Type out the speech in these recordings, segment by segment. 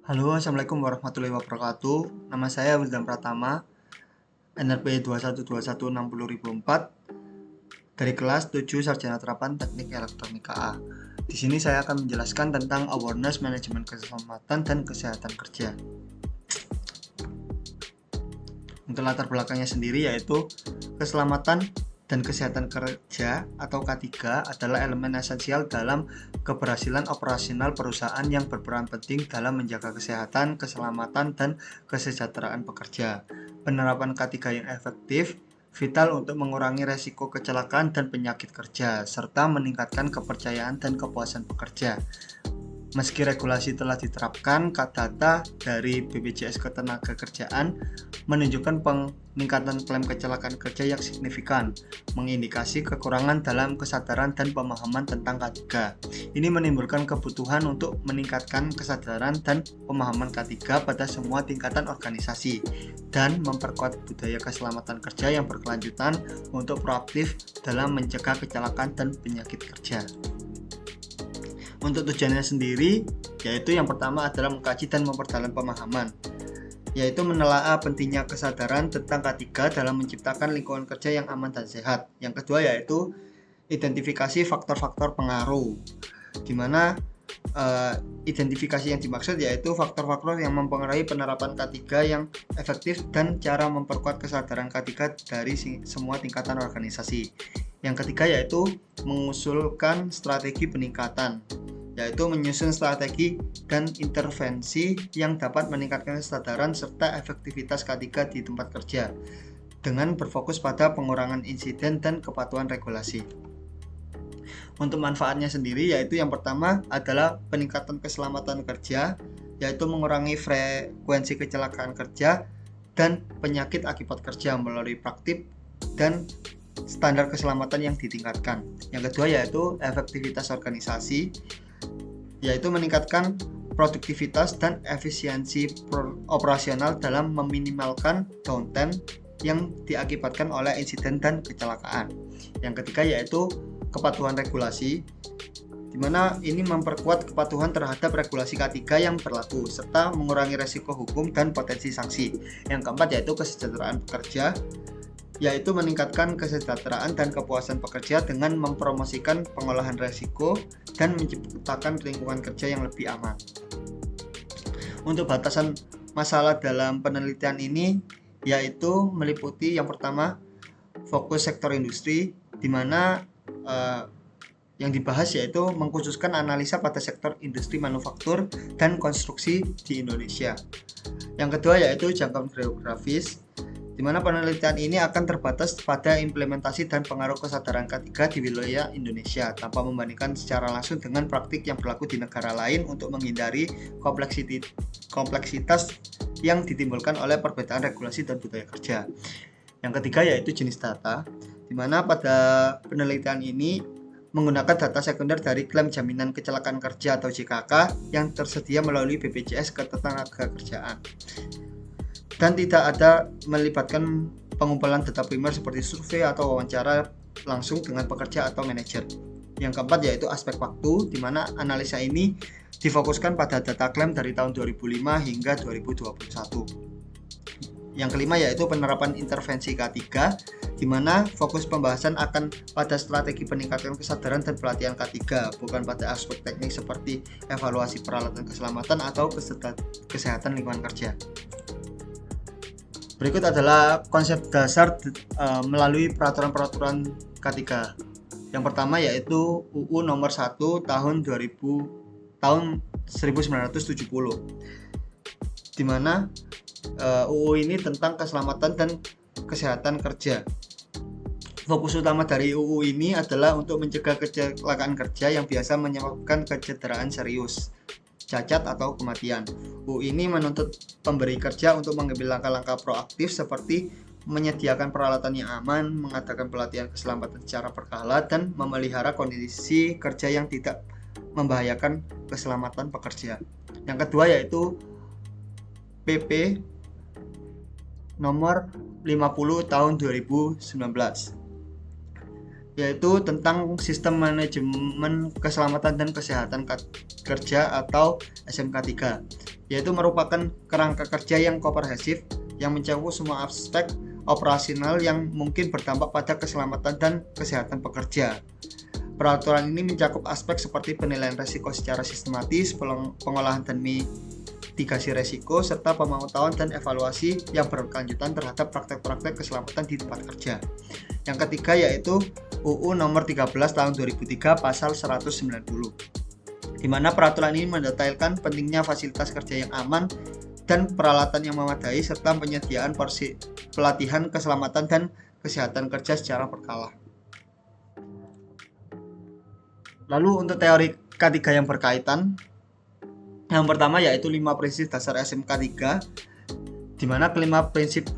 Halo, Assalamualaikum warahmatullahi wabarakatuh. Nama saya Wildan Pratama, NRP 212160004 dari kelas 7 Sarjana Terapan Teknik Elektronika A. Di sini saya akan menjelaskan tentang awareness manajemen keselamatan dan kesehatan kerja. Untuk latar belakangnya sendiri yaitu keselamatan dan kesehatan kerja atau K3 adalah elemen esensial dalam keberhasilan operasional perusahaan yang berperan penting dalam menjaga kesehatan, keselamatan, dan kesejahteraan pekerja. Penerapan K3 yang efektif vital untuk mengurangi resiko kecelakaan dan penyakit kerja, serta meningkatkan kepercayaan dan kepuasan pekerja. Meski regulasi telah diterapkan, data dari BPJS Ketenagakerjaan menunjukkan peningkatan klaim kecelakaan kerja yang signifikan, mengindikasi kekurangan dalam kesadaran dan pemahaman tentang K3. Ini menimbulkan kebutuhan untuk meningkatkan kesadaran dan pemahaman K3 pada semua tingkatan organisasi dan memperkuat budaya keselamatan kerja yang berkelanjutan untuk proaktif dalam mencegah kecelakaan dan penyakit kerja. Untuk tujuannya sendiri, yaitu yang pertama adalah mengkaji dan memperdalam pemahaman, yaitu menelaah pentingnya kesadaran tentang K3 dalam menciptakan lingkungan kerja yang aman dan sehat. Yang kedua yaitu identifikasi faktor-faktor pengaruh, di mana identifikasi yang dimaksud yaitu faktor-faktor yang mempengaruhi penerapan K3 yang efektif dan cara memperkuat kesadaran K3 dari semua tingkatan organisasi. Yang ketiga yaitu mengusulkan strategi peningkatan, yaitu menyusun strategi dan intervensi yang dapat meningkatkan kesadaran serta efektivitas K3 di tempat kerja dengan berfokus pada pengurangan insiden dan kepatuhan regulasi. Untuk manfaatnya sendiri yaitu yang pertama adalah peningkatan keselamatan kerja, yaitu mengurangi frekuensi kecelakaan kerja dan penyakit akibat kerja melalui praktik dan standar keselamatan yang ditingkatkan. Yang kedua yaitu efektivitas organisasi, yaitu meningkatkan produktivitas dan efisiensi operasional dalam meminimalkan downtime yang diakibatkan oleh insiden dan kecelakaan. Yang ketiga yaitu kepatuhan regulasi, di mana ini memperkuat kepatuhan terhadap regulasi K3 yang berlaku serta mengurangi resiko hukum dan potensi sanksi. Yang keempat yaitu kesejahteraan pekerja, yaitu meningkatkan kesejahteraan dan kepuasan pekerja dengan mempromosikan pengolahan resiko dan menciptakan lingkungan kerja yang lebih aman. Untuk batasan masalah dalam penelitian ini yaitu meliputi yang pertama fokus sektor industri, di mana yang dibahas yaitu mengkhususkan analisa pada sektor industri manufaktur dan konstruksi di Indonesia. Yang kedua yaitu jangkauan geografis, di mana penelitian ini akan terbatas pada implementasi dan pengaruh kesadaran K3 di wilayah Indonesia tanpa membandingkan secara langsung dengan praktik yang berlaku di negara lain untuk menghindari kompleksitas yang ditimbulkan oleh perbedaan regulasi dan budaya kerja. Yang ketiga yaitu jenis data, di mana pada penelitian ini menggunakan data sekunder dari klaim jaminan kecelakaan kerja atau JKK yang tersedia melalui BPJS Ketenagakerjaan, dan tidak ada melibatkan pengumpulan data primer seperti survei atau wawancara langsung dengan pekerja atau manajer. Yang keempat yaitu aspek waktu, di mana analisa ini difokuskan pada data klaim dari tahun 2005 hingga 2021. Yang kelima yaitu penerapan intervensi K3, di mana fokus pembahasan akan pada strategi peningkatan kesadaran dan pelatihan K3, bukan pada aspek teknik seperti evaluasi peralatan keselamatan atau kesehatan lingkungan kerja. Berikut adalah konsep dasar melalui peraturan-peraturan K3. Yang pertama yaitu UU nomor 1 tahun 1970, di mana UU ini tentang keselamatan dan kesehatan kerja. Fokus utama dari UU ini adalah untuk mencegah kecelakaan kerja yang biasa menyebabkan kecederaan serius, cacat atau kematian. UU ini menuntut pemberi kerja untuk mengambil langkah-langkah proaktif seperti menyediakan peralatan yang aman, mengadakan pelatihan keselamatan secara berkala, dan memelihara kondisi kerja yang tidak membahayakan keselamatan pekerja. Yang kedua yaitu PP nomor 50 tahun 2019, yaitu tentang Sistem Manajemen Keselamatan dan Kesehatan Kerja atau SMK3, yaitu merupakan kerangka kerja yang komprehensif yang mencakup semua aspek operasional yang mungkin berdampak pada keselamatan dan kesehatan pekerja. Peraturan ini mencakup aspek seperti penilaian risiko secara sistematis, pengolahan dan mitigasi risiko, serta pemantauan dan evaluasi yang berkelanjutan terhadap praktek-praktek keselamatan di tempat kerja. Yang ketiga yaitu UU Nomor 13 Tahun 2003 Pasal 190, di mana peraturan ini mendetailkan pentingnya fasilitas kerja yang aman dan peralatan yang memadai serta penyediaan pelatihan keselamatan dan kesehatan kerja secara berkala. Lalu untuk teori K3 yang berkaitan, yang pertama yaitu 5 prinsip dasar SMK3, di mana kelima prinsip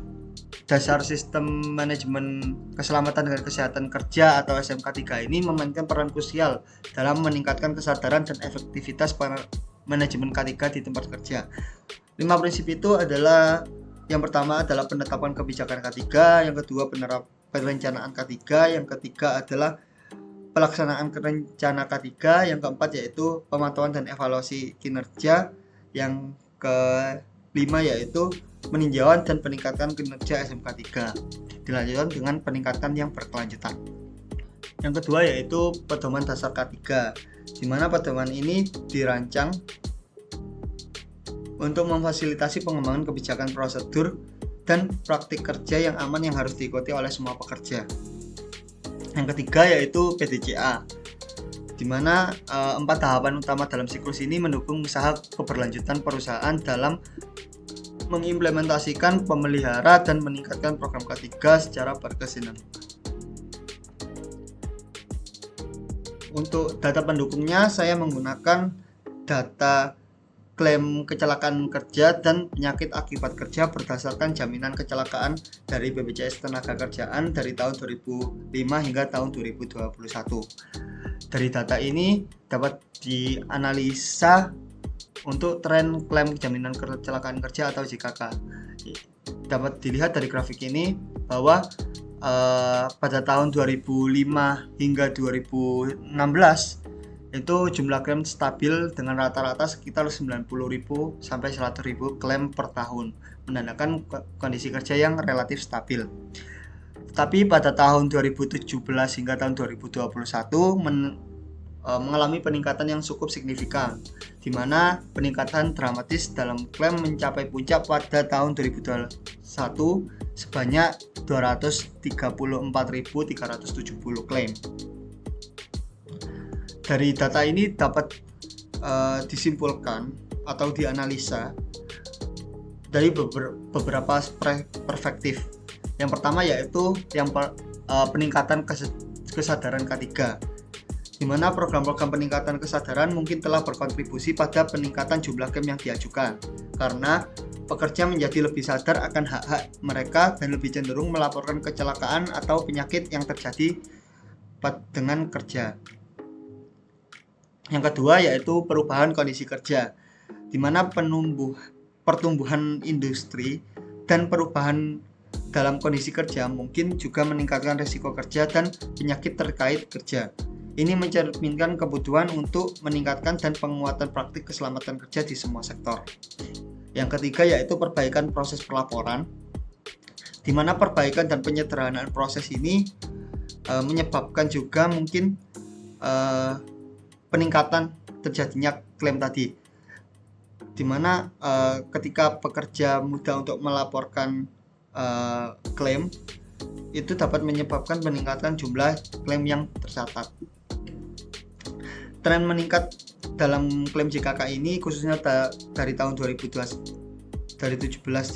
dasar Sistem Manajemen Keselamatan dan Kesehatan Kerja atau SMK3 ini memainkan peran krusial dalam meningkatkan kesadaran dan efektivitas para manajemen K3 di tempat kerja. 5 prinsip itu adalah, yang pertama adalah penetapan kebijakan K3, yang kedua perencanaan K3, yang ketiga adalah pelaksanaan rencana K3, yang keempat yaitu pemantauan dan evaluasi kinerja, yang kelima yaitu peninjauan dan peningkatan kinerja SMK3, dilanjutkan dengan peningkatan yang berkelanjutan. Yang kedua yaitu pedoman dasar K3, di mana pedoman ini dirancang untuk memfasilitasi pengembangan kebijakan prosedur dan praktik kerja yang aman yang harus diikuti oleh semua pekerja. Yang ketiga yaitu PDCA, di mana 4 tahapan utama dalam siklus ini mendukung usaha keberlanjutan perusahaan dalam mengimplementasikan, memelihara, dan meningkatkan program K3 secara berkesinambungan. Untuk data pendukungnya, saya menggunakan data klaim kecelakaan kerja dan penyakit akibat kerja berdasarkan jaminan kecelakaan dari BPJS Tenagakerjaan dari tahun 2005 hingga tahun 2021. Dari data ini dapat dianalisa untuk tren klaim jaminan kecelakaan kerja atau JKK. Dapat dilihat dari grafik ini bahwa pada tahun 2005 hingga 2016 itu jumlah klaim stabil dengan rata-rata sekitar 90.000 sampai 100.000 klaim per tahun, menandakan kondisi kerja yang relatif stabil. Tapi pada tahun 2017 hingga tahun 2021 mengalami peningkatan yang cukup signifikan, di mana peningkatan dramatis dalam klaim mencapai puncak pada tahun 2021 sebanyak 234.370 klaim. Dari data ini dapat disimpulkan atau dianalisa dari beberapa perspektif. Yang pertama yaitu peningkatan kesadaran K3, di mana program-program peningkatan kesadaran mungkin telah berkontribusi pada peningkatan jumlah klaim yang diajukan, karena pekerja menjadi lebih sadar akan hak-hak mereka dan lebih cenderung melaporkan kecelakaan atau penyakit yang terjadi dengan kerja. Yang kedua yaitu perubahan kondisi kerja, di mana pertumbuhan industri dan perubahan dalam kondisi kerja mungkin juga meningkatkan risiko kerja dan penyakit terkait kerja. Ini mencerminkan kebutuhan untuk meningkatkan dan penguatan praktik keselamatan kerja di semua sektor. Yang ketiga yaitu perbaikan proses pelaporan, di mana perbaikan dan penyederhanaan proses ini menyebabkan juga mungkin peningkatan terjadinya klaim tadi, di mana ketika pekerja mudah untuk melaporkan klaim, itu dapat menyebabkan peningkatan jumlah klaim yang tercatat. Tren meningkat dalam klaim JKK ini khususnya dari tahun 2017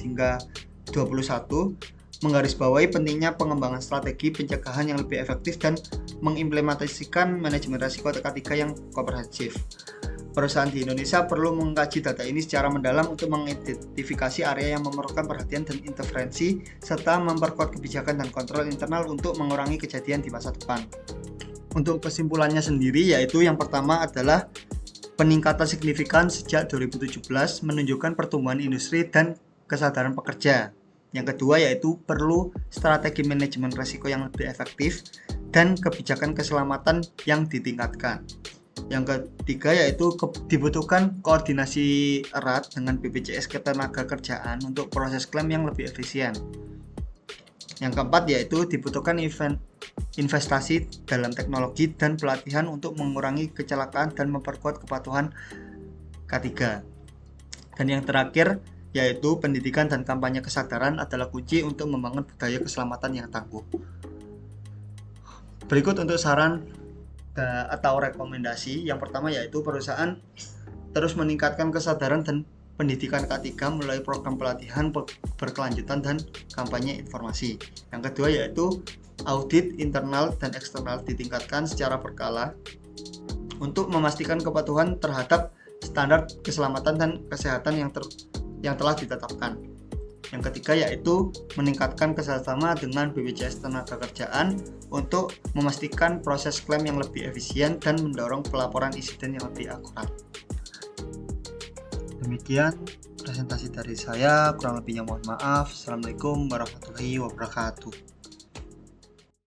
hingga 2021 menggarisbawahi pentingnya pengembangan strategi pencegahan yang lebih efektif dan mengimplementasikan manajemen risiko K3 yang komprehensif. Perusahaan di Indonesia perlu mengkaji data ini secara mendalam untuk mengidentifikasi area yang memerlukan perhatian dan intervensi, serta memperkuat kebijakan dan kontrol internal untuk mengurangi kejadian di masa depan. Untuk kesimpulannya sendiri yaitu yang pertama adalah peningkatan signifikan sejak 2017 menunjukkan pertumbuhan industri dan kesadaran pekerja. Yang kedua yaitu perlu strategi manajemen risiko yang lebih efektif, dan kebijakan keselamatan yang ditingkatkan. Yang ketiga yaitu dibutuhkan koordinasi erat dengan BPJS Ketenagakerjaan untuk proses klaim yang lebih efisien. Yang keempat yaitu dibutuhkan investasi dalam teknologi dan pelatihan untuk mengurangi kecelakaan dan memperkuat kepatuhan K3. Dan yang terakhir yaitu pendidikan dan kampanye kesadaran adalah kunci untuk membangun budaya keselamatan yang tangguh. Berikut untuk saran atau rekomendasi. Yang pertama yaitu perusahaan terus meningkatkan kesadaran dan pendidikan K3 melalui program pelatihan berkelanjutan dan kampanye informasi. Yang kedua yaitu audit internal dan eksternal ditingkatkan secara berkala untuk memastikan kepatuhan terhadap standar keselamatan dan kesehatan yang telah ditetapkan. Yang ketiga yaitu meningkatkan kerjasama dengan BPJS Ketenagakerjaan untuk memastikan proses klaim yang lebih efisien dan mendorong pelaporan insiden yang lebih akurat. Demikian presentasi dari saya, kurang lebihnya mohon maaf. Assalamualaikum warahmatullahi wabarakatuh.